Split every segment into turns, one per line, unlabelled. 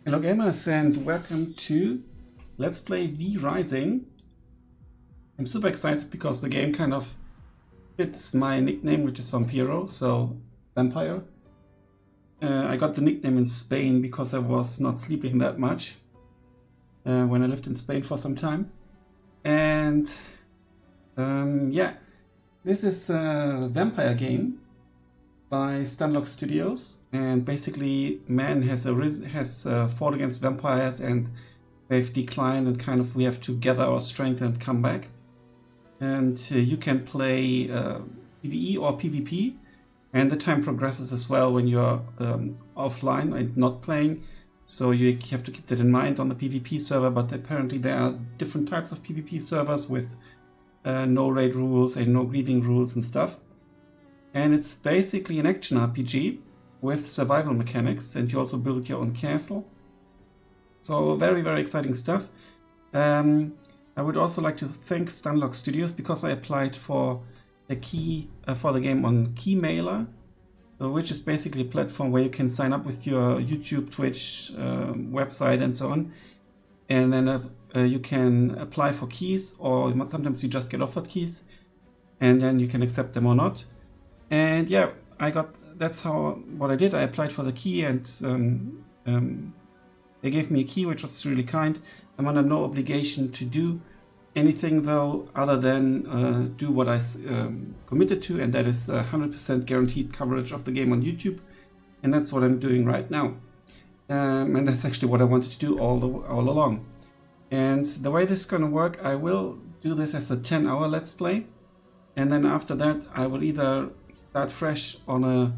Hello gamers and welcome to Let's Play VRising. I'm super excited because the game kind of fits my nickname, which is Vampiro, so vampire. I got the nickname in Spain because I was not sleeping that much when I lived in Spain for some time. And yeah, this is a vampire game by Stunlock Studios, and basically man has fought against vampires and they've declined, and kind of we have to gather our strength and come back. And you can play PvE or PvP, and the time progresses as well when you're offline and not playing, so you have to keep that in mind on the PvP server. But apparently there are different types of PvP servers with no raid rules and no grieving rules and stuff. And it's basically an action RPG with survival mechanics, and you also build your own castle. So very, very exciting stuff. I would also like to thank Stunlock Studios because I applied for a key for the game on keymailer, which is basically a platform where you can sign up with your YouTube, Twitch, website and so on. And then you can apply for keys, or sometimes you just get offered keys and then you can accept them or not. And yeah, that's what I did. I applied for the key, and they gave me a key, which was really kind. I'm under no obligation to do anything though, other than do what I committed to, and that is 100% guaranteed coverage of the game on YouTube. And that's what I'm doing right now. And that's actually what I wanted to do all along. And the way this is going to work, I will do this as a 10-hour Let's Play. And then after that, I will either start fresh on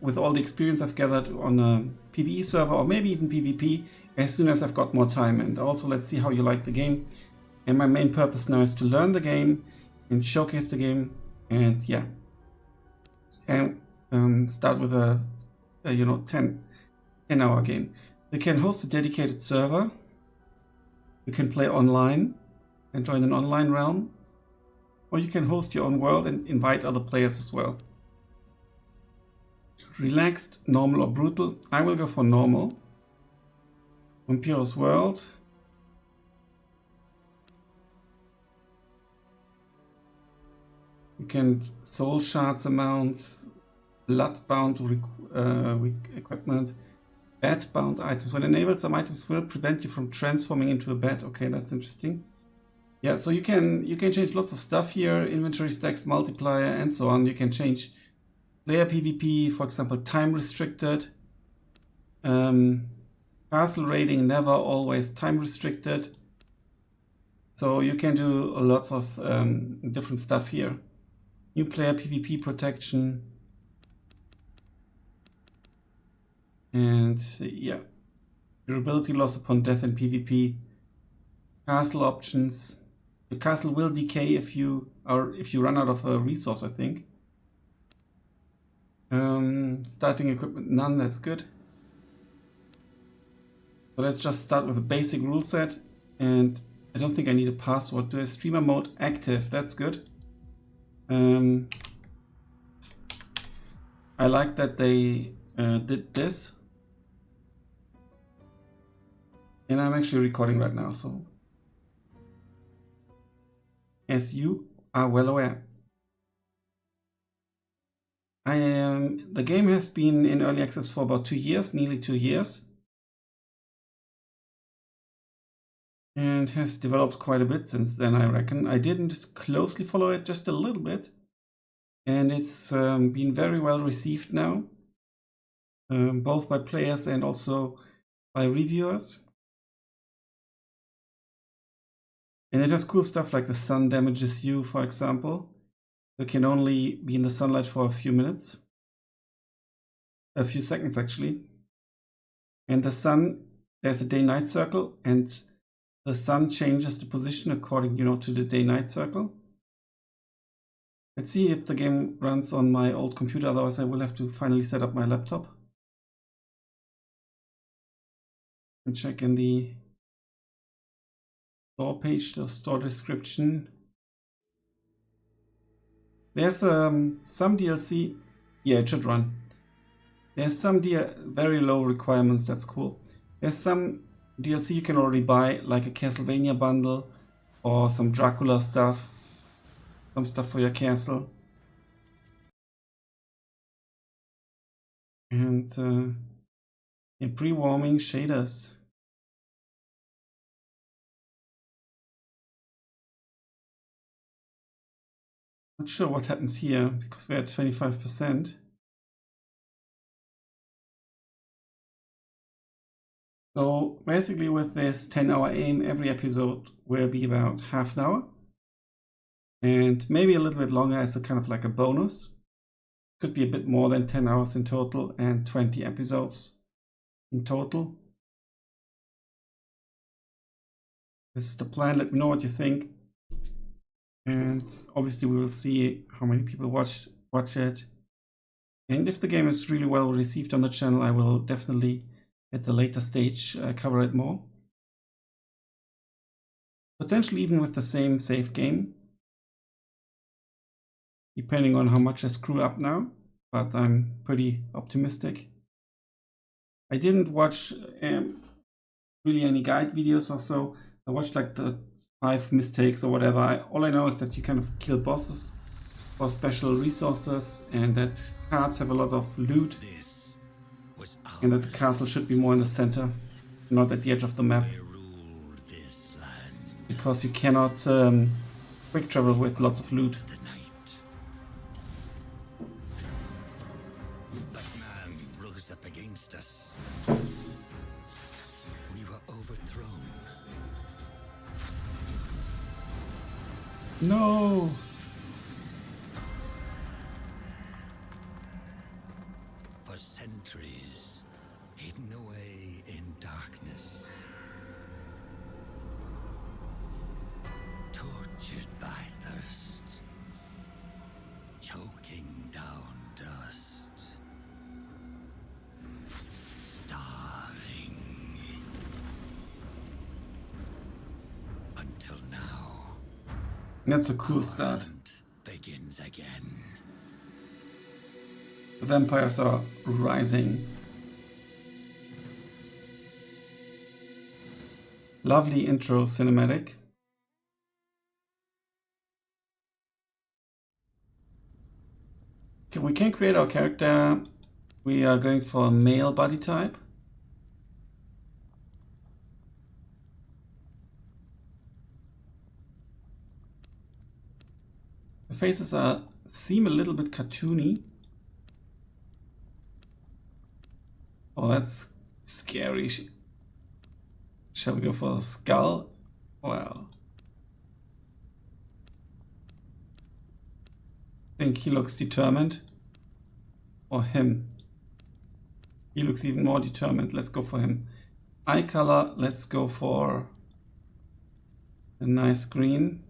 with all the experience I've gathered on a PvE server, or maybe even PvP, as soon as I've got more time. And also, let's see how you like the game. And my main purpose now is to learn the game and showcase the game. And yeah, and start with a 10-hour game. You can host a dedicated server. You can play online and join an online realm. Or you can host your own world and invite other players as well. Relaxed, normal or brutal? I will go for normal. Vampiro's world. You can soul shards amounts, blood-bound equipment, bat-bound items. When enabled, some items will prevent you from transforming into a bat. Okay, that's interesting. Yeah, so you can change lots of stuff here, inventory stacks, multiplier, and so on. You can change player PvP, for example, time restricted. Castle raiding, never always time restricted. So you can do lots of different stuff here. New player PvP protection. And yeah, durability loss upon death in PvP. Castle options. The castle will decay if you run out of a resource, I think. Starting equipment, none, that's good. So let's just start with a basic rule set, and I don't think I need a password. Do a streamer mode active, that's good. I like that they did this. And I'm actually recording right now, so as you are well aware. The game has been in early access for about 2 years, nearly 2 years. And has developed quite a bit since then, I reckon. I didn't closely follow it, just a little bit. And it's been very well received now, both by players and also by reviewers. And it has cool stuff like the sun damages you, for example. You can only be in the sunlight for a few minutes. A few seconds, actually. And the sun, there's a day-night circle, and the sun changes the position according, to the day-night circle. Let's see if the game runs on my old computer, otherwise I will have to finally set up my laptop. And check in the store page, the store description. There's some DLC. Yeah, it should run. There's some very low requirements, that's cool. There's some DLC you can already buy, like a Castlevania bundle or some Dracula stuff. Some stuff for your castle. And in pre-warming shaders. Not sure what happens here because we're at 25%. So basically with this 10-hour aim, every episode will be about half an hour. And maybe a little bit longer as a kind of like a bonus. Could be a bit more than 10 hours in total and 20 episodes in total. This is the plan. Let me know what you think. And obviously we will see how many people watch it. And if the game is really well received on the channel, I will definitely at a later stage cover it more. Potentially even with the same save game. Depending on how much I screw up now, but I'm pretty optimistic. I didn't watch really any guide videos or so. I watched like the 5 mistakes or whatever. All I know is that you kind of kill bosses for special resources and that cards have a lot of loot and that the castle should be more in the center, not at the edge of the map. Because you cannot quick travel with lots of loot.
Against us. We were overthrown.
No.
For centuries, hidden away in darkness, tortured by thirst, choking down dust. Until now.
That's a cool start.
Begins again.
The vampires are rising. Lovely intro cinematic. Okay, we can create our character. We are going for a male body type. The faces seem a little bit cartoony. Oh, that's scary. Shall we go for the skull? Well, I think he looks determined. Or him. He looks even more determined. Let's go for him. Eye color, let's go for a nice green.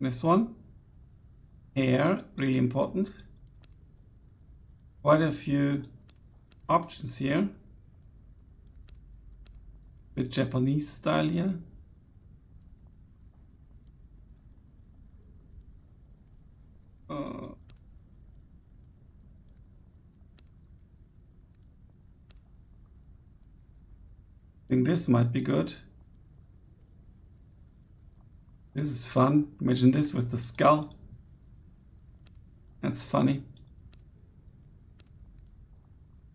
This one. Hair, really important. Quite a few options here. Bit Japanese style here. I think this might be good. This is fun. Imagine this with the skull. That's funny.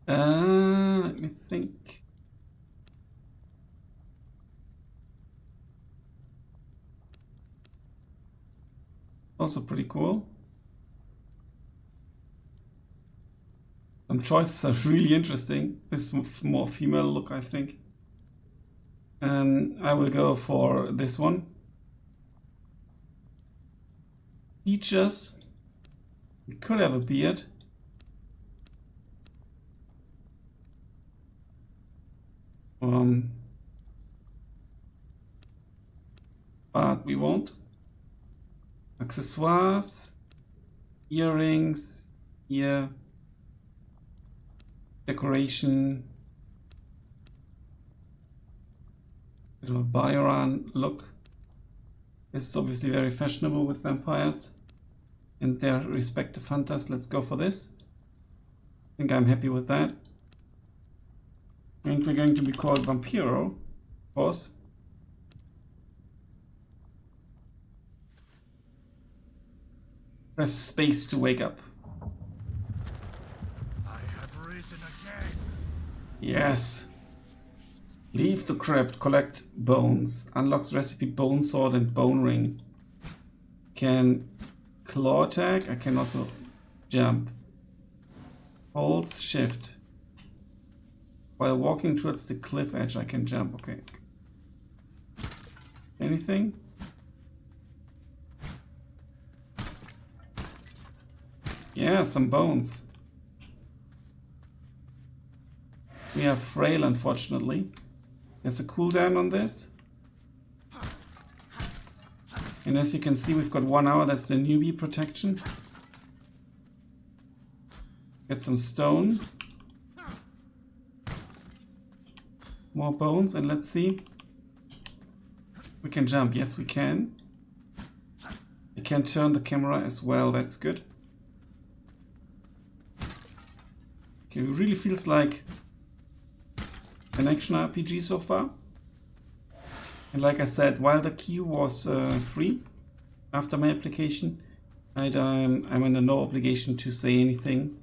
Let me think. Also pretty cool. Some choices are really interesting. This more female look, I think. I will go for this one. Features. We could have a beard. But we won't. Accessoires, earrings, ear, decoration, bit of a Byron look. This is obviously very fashionable with vampires. and their respective hunters. Let's go for this. I think I'm happy with that. And we're going to be called Vampiro, of course. Press space to wake up.
I have risen again.
Yes. Leave the crypt, collect bones. Unlocks recipe bone sword and bone ring. Can claw attack. I can also jump. Hold shift. While walking towards the cliff edge, I can jump. Okay. Anything? Yeah, some bones. We are frail, unfortunately. There's a cooldown on this. And as you can see, we've got 1 hour. That's the newbie protection. Get some stone. More bones, and let's see. We can jump. Yes, we can. We can turn the camera as well. That's good. Okay, it really feels like an action RPG so far. And like I said, while the queue was free after my application, I'm under no obligation to say anything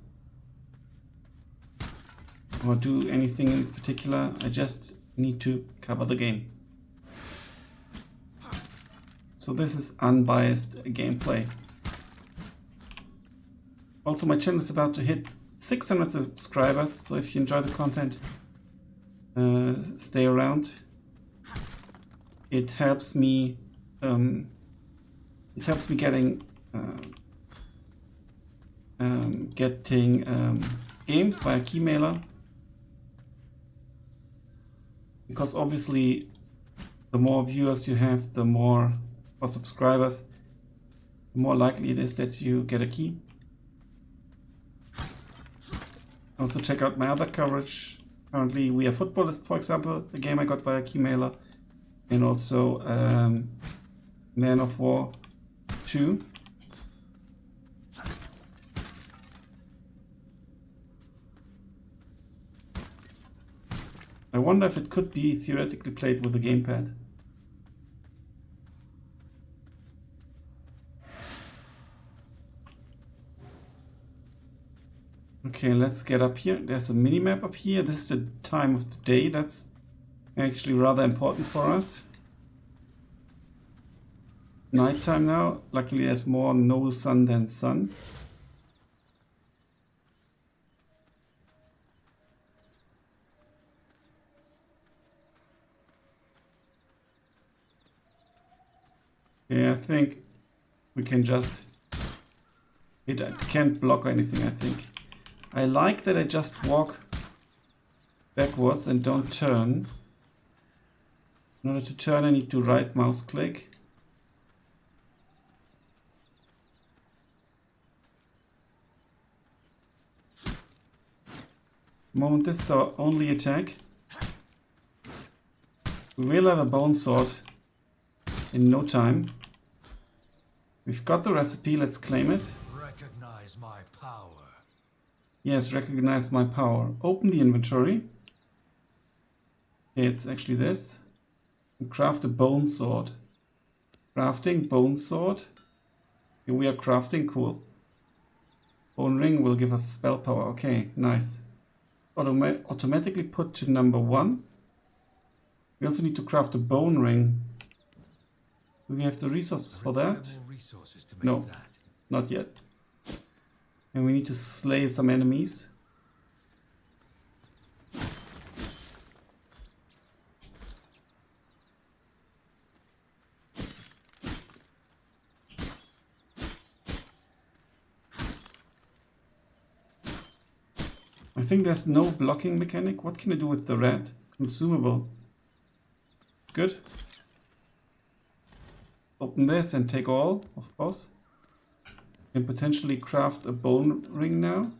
or do anything in particular. I just need to cover the game. So this is unbiased gameplay. Also, my channel is about to hit 600 subscribers, so if you enjoy the content, stay around. It helps me. Getting games via keymailer, because obviously, the more viewers you have, the more, or subscribers, the more likely it is that you get a key. Also check out my other coverage. Currently, We Are Footballist, for example, the game I got via keymailer, and also Man of War 2. I wonder if it could be theoretically played with a gamepad. Okay, let's get up here. There's a mini-map up here. This is the time of the day. That's actually rather important for us. Nighttime now. Luckily there's more no sun than sun. Yeah, I think we can just... It can't block anything, I think. I like that I just walk backwards and don't turn. In order to turn, I need to right mouse click. Moment, this is our only attack. We will have a bone sword in no time. We've got the recipe, let's claim it.
Recognize my power.
Yes, recognize my power. Open the inventory. Okay, it's actually this. And craft a bone sword. Crafting bone sword. Here we are crafting, cool. Bone ring will give us spell power. Okay, nice. Automatically put to number 1. We also need to craft a bone ring. Do we have the resources for that? No, not yet. And we need to slay some enemies. I think there's no blocking mechanic. What can I do with the red? Consumable. Good. Open this and take all, of course. Can potentially craft a bone ring now.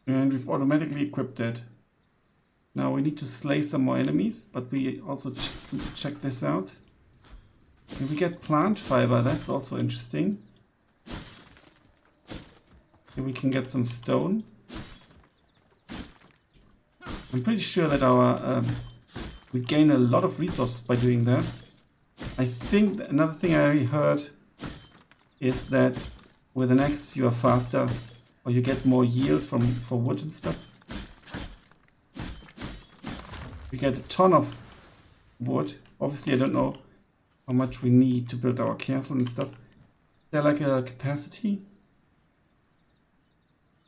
And we've automatically equipped it. Now we need to slay some more enemies, but we also need to check this out. And we get plant fiber, that's also interesting. Here we can get some stone. I'm pretty sure that our we gain a lot of resources by doing that. I think another thing I heard is that with an axe you are faster, or you get more yield for wood and stuff. We get a ton of wood. Obviously I don't know how much we need to build our castle and stuff. They're like a capacity.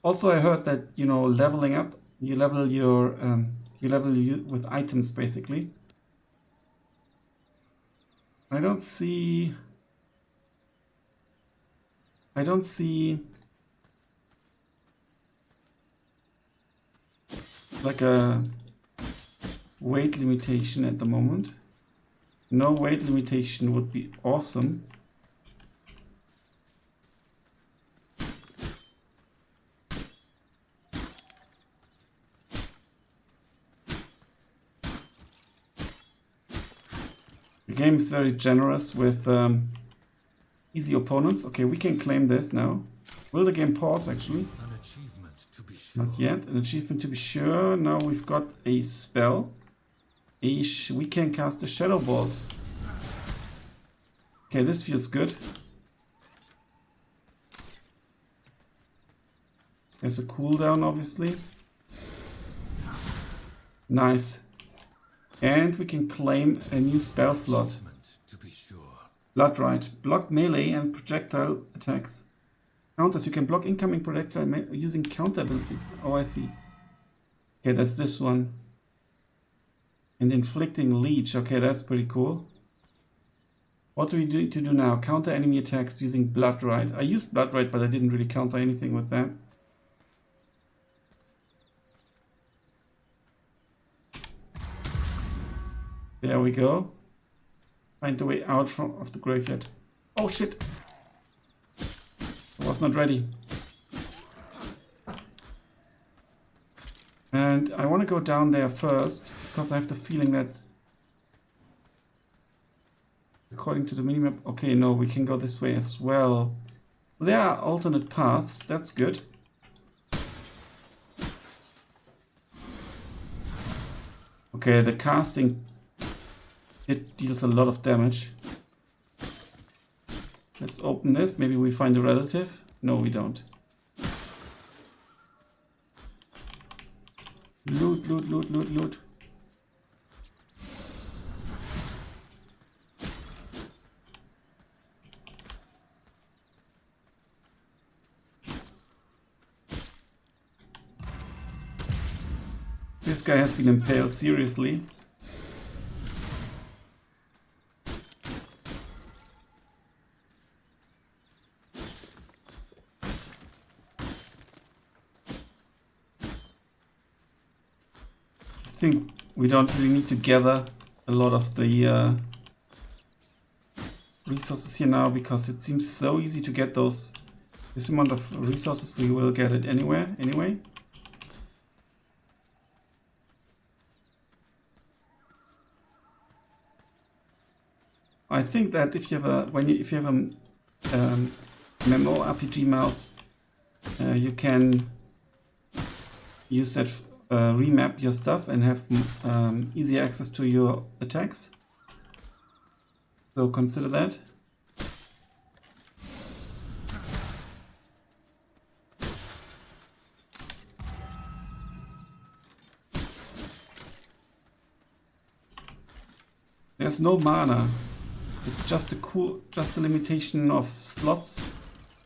Also I heard that, you know, leveling up, you level with items basically. I don't see like a weight limitation at the moment. No weight limitation would be awesome. The game is very generous with easy opponents. Okay, we can claim this now. Will the game pause actually?
An achievement to be sure.
Not yet. An achievement to be sure. Now we've got a spell. We can cast a Shadow Bolt. Okay, this feels good. There's a cooldown, obviously. Nice. And we can claim a new spell slot.
To be sure.
Blood Right. Block melee and projectile attacks. Counters. You can block incoming projectile using counter abilities. Oh, I see. Okay, that's this one. And inflicting leech. Okay, that's pretty cool. What do we need to do now? Counter enemy attacks using Blood Right. I used Blood Right, but I didn't really counter anything with that. There we go. Find the way out of the graveyard. Oh shit! I was not ready. And I want to go down there first, because I have the feeling that, according to the minimap, okay, no, we can go this way as well. There are alternate paths, that's good. Okay, the casting, it deals a lot of damage. Let's open this, maybe we find a relative. No, we don't. Loot, loot, loot, loot, loot. This guy has been impaled, seriously. I think we don't really need to gather a lot of the resources here now, because it seems so easy to get this amount of resources. We will get it anyway. I think that if you have a MMORPG mouse, you can use that. Remap your stuff and have easy access to your attacks. So consider that. There's no mana. It's just a limitation of slots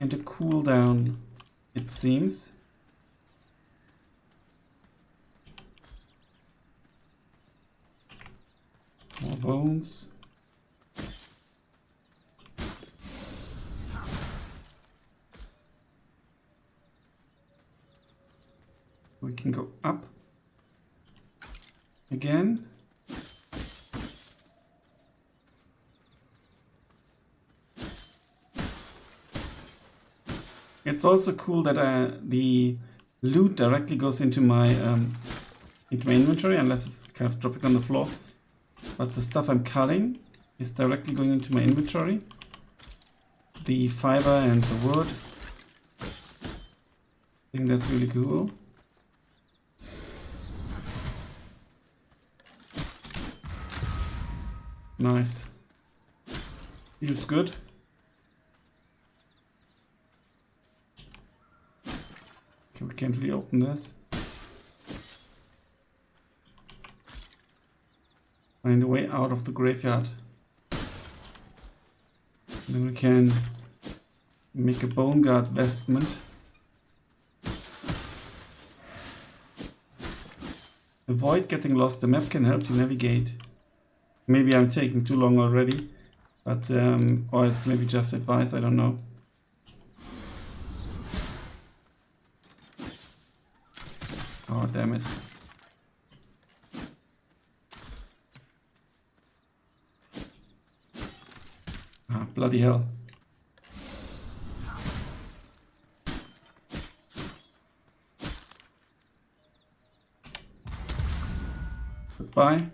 and a cooldown, it seems. More bones. We can go up again. It's also cool that the loot directly goes into my into my inventory unless it's kind of dropping on the floor. But the stuff I'm cutting is directly going into my inventory. The fiber and the wood. I think that's really cool. Nice. Feels good. Okay, we can't really open this. Find a way out of the graveyard. Then we can make a bone guard vestment. Avoid getting lost. The map can help you navigate. Maybe I'm taking too long already, but or it's maybe just advice, I don't know. Oh, damn it. Ah, bloody hell. Goodbye.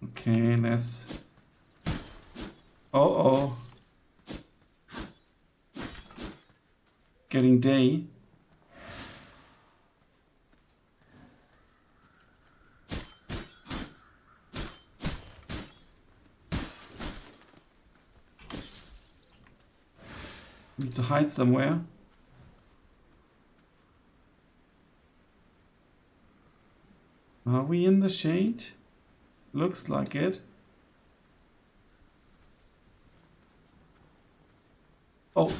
Okay, let's... Oh. Getting day. Need to hide somewhere. Are we in the shade? Looks like it. Oh.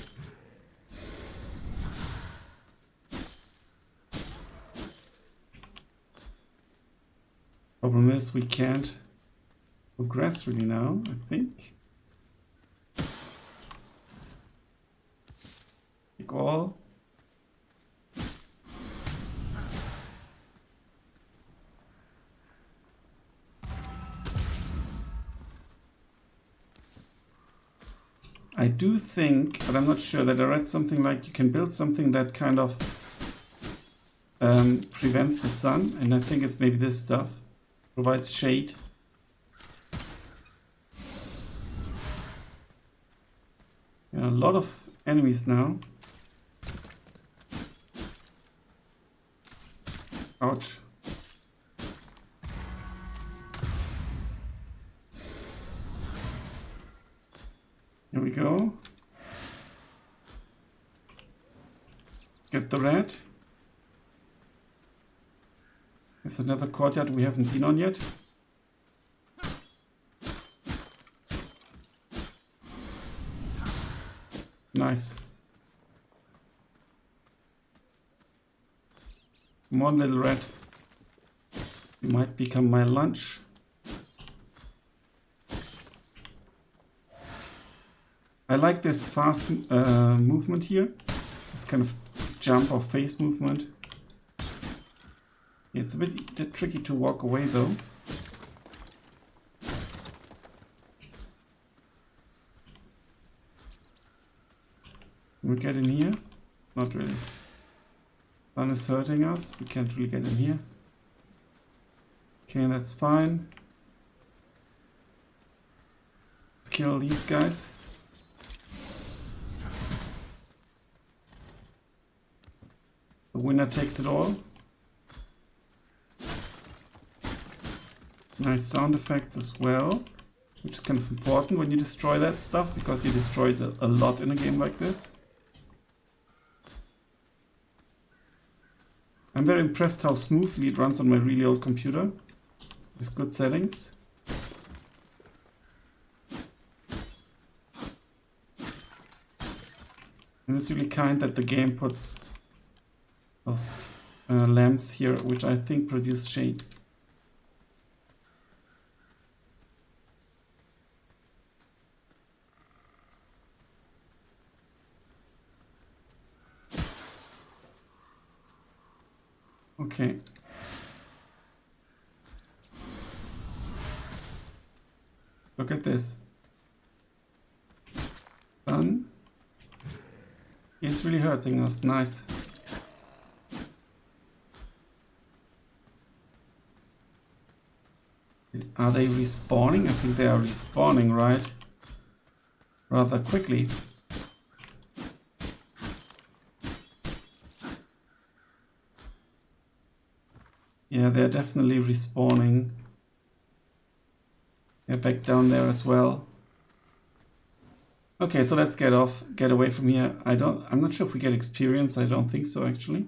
Problem is we can't progress really now, I think. Take all. I do think, but I'm not sure, that I read something like you can build something that kind of prevents the sun, and I think it's maybe this stuff. Provides shade. Yeah, a lot of enemies now. Ouch. Here we go. Get the red. There's another courtyard we haven't been on yet. Nice. Come on, little red. You might become my lunch. I like this fast movement here. This kind of jump or face movement. It's a bit tricky to walk away though. Can we get in here? Not really. Sun is hurting us. We can't really get in here. Okay, that's fine. Let's kill these guys. The winner takes it all. Nice sound effects as well, which is kind of important when you destroy that stuff, because you destroyed a lot in a game like this. I'm very impressed how smoothly it runs on my really old computer, with good settings. And it's really kind that the game puts those lamps here, which I think produce shade. Okay. Look at this. It's really hurting us. Nice. Are they respawning? I think they are respawning, right? Rather quickly. Yeah, they're definitely respawning. They're back down there as well. Okay, so let's get away from here. I'm not sure if we get experience. I don't think so, actually.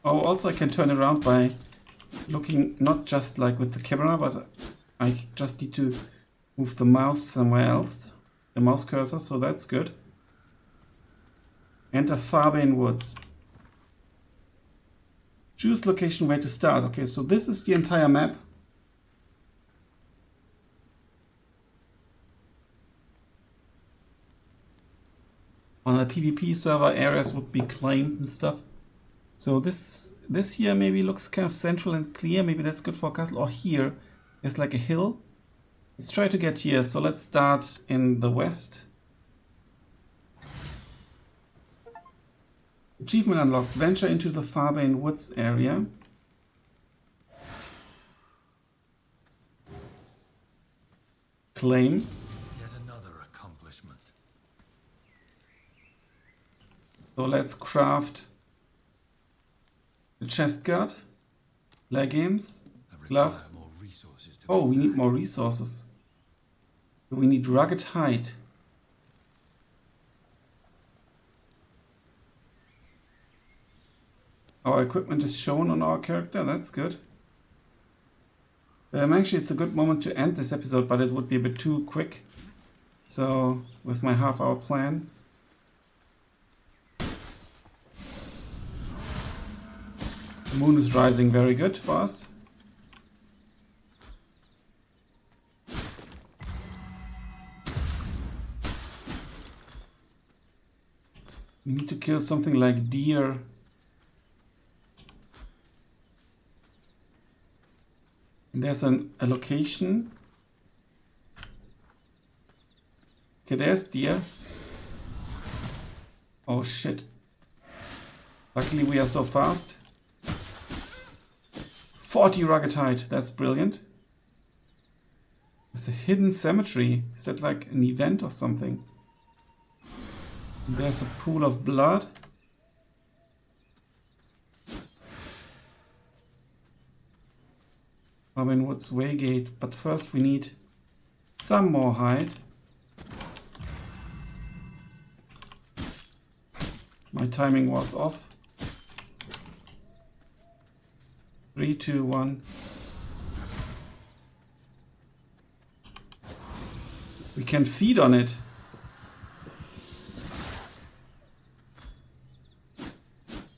Oh, also I can turn around by looking not just like with the camera, but I just need to move the mouse somewhere else, the mouse cursor, so that's good. Enter Farbane Woods. Choose location where to start. Okay, so this is the entire map. On a PvP server, areas would be claimed and stuff. So this here maybe looks kind of central and clear. Maybe that's good for a castle. Or here, there's like a hill. Let's try to get here. So let's start in the west. Achievement unlocked. Venture into the Farbane Woods area. Claim.
Yet another accomplishment.
So let's craft the chest guard, leggings, gloves. Oh, we need more resources. We need rugged hide. Our equipment is shown on our character, that's good. Actually, it's a good moment to end this episode, but it would be a bit too quick. So, with my half-hour plan. The moon is rising, very good for us. We need to kill something like deer. And there's a location. Okay, there's deer. Oh shit. Luckily we are so fast. 40 rugged hide, that's brilliant. There's a hidden cemetery. Is that like an event or something? And there's a pool of blood. Farbane Woods Waygate, but first we need some more hide. My timing was off. 3, 2, 1. We can feed on it.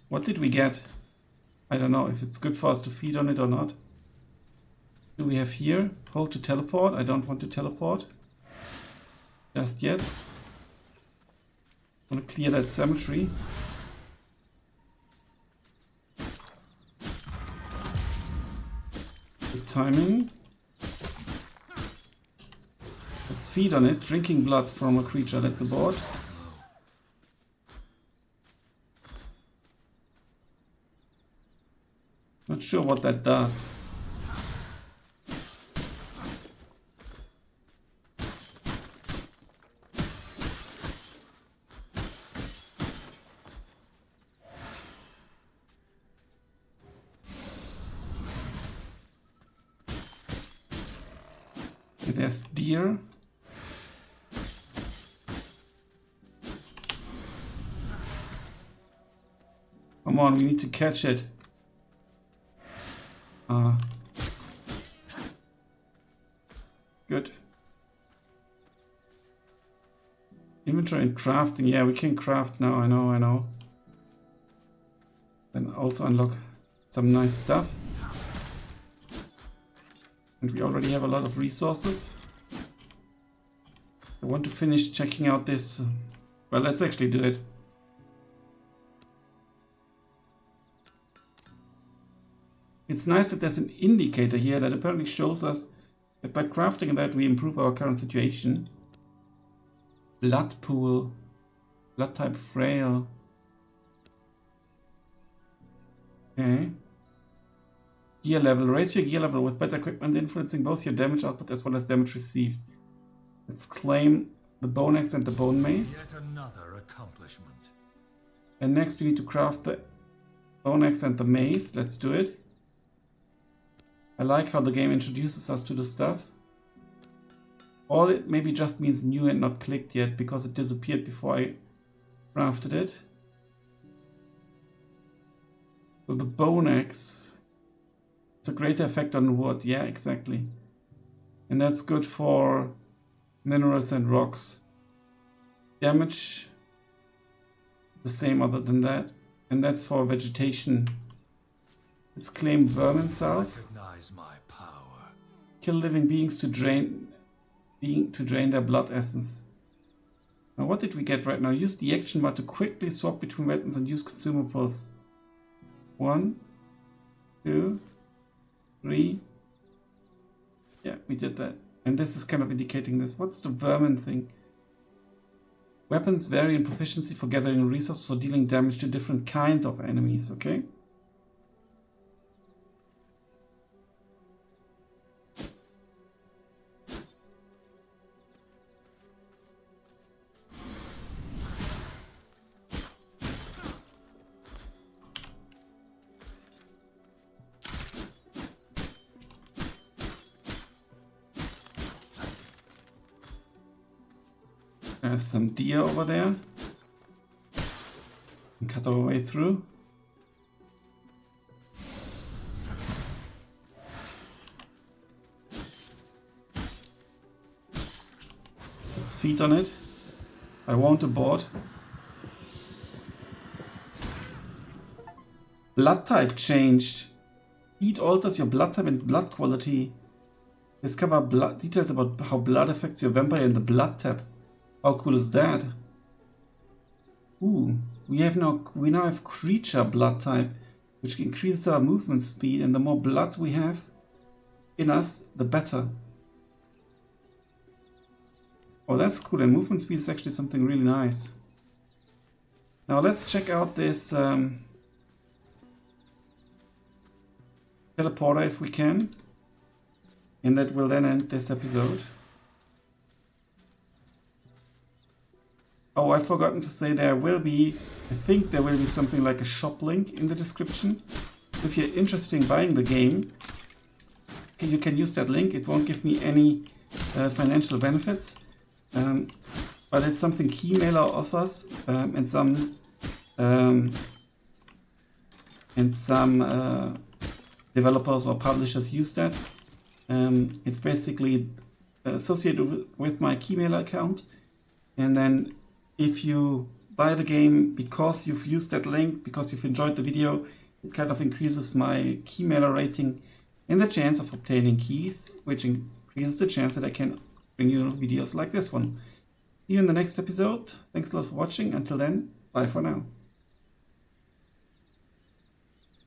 What did we get? I don't know if it's good for us to feed on it or not. Do we have here? Hold to teleport. I don't want to teleport just yet. I want to clear that cemetery. Good timing. Let's feed on it. Drinking blood from a creature. That's a board. Not sure what that does. There's deer. Come on, we need to catch it. Good. Inventory and crafting. Yeah, we can craft now. I know. Then also unlock some nice stuff. And we already have a lot of resources. want to finish checking out this. Well, let's actually do it. It's nice that there's an indicator here that apparently shows us that by crafting that we improve our current situation. Blood pool, blood type frail. Okay. Gear level. Raise your gear level with better equipment, influencing both your damage output as well as damage received. Let's claim the bone axe and the bone mace.
Yet another accomplishment.
And next we need to craft the bone axe and the mace. Let's do it. I like how the game introduces us to the stuff. Or it maybe just means new and not clicked yet because it disappeared before I crafted it. So the bone axe. It's a greater effect on wood. Yeah, exactly. And that's good for minerals and rocks. Damage the same other than that. And that's for vegetation. Let's claim vermin south.
Recognize my power.
Kill living beings to drain their blood essence. Now what did we get right now? Use the action bar to quickly swap between weapons and use consumables. 1, 2, 3. Yeah, we did that. And this is kind of indicating this. What's the vermin thing? Weapons vary in proficiency for gathering resources or dealing damage to different kinds of enemies, okay? There's some deer over there. And cut our way through. Let's feed on it. I won't abort. Blood type changed. Heat alters your blood type and blood quality. Discover details about how blood affects your vampire in the blood tab. How cool is that? Ooh, we now have creature blood type, which increases our movement speed, and the more blood we have in us, the better. Oh, that's cool, and movement speed is actually something really nice. Now let's check out this teleporter if we can, and that will then end this episode. Oh, I've forgotten to say I think there will be something like a shop link in the description. If you're interested in buying the game, you can use that link. It won't give me any financial benefits, but it's something keymailer offers, and some developers or publishers use that. It's basically associated with my keymailer account, and then if you buy the game because you've used that link, because you've enjoyed the video, it kind of increases my keymailer rating and the chance of obtaining keys, which increases the chance that I can bring you videos like this one. See you in the next episode. Thanks a lot for watching. Until then, bye for now.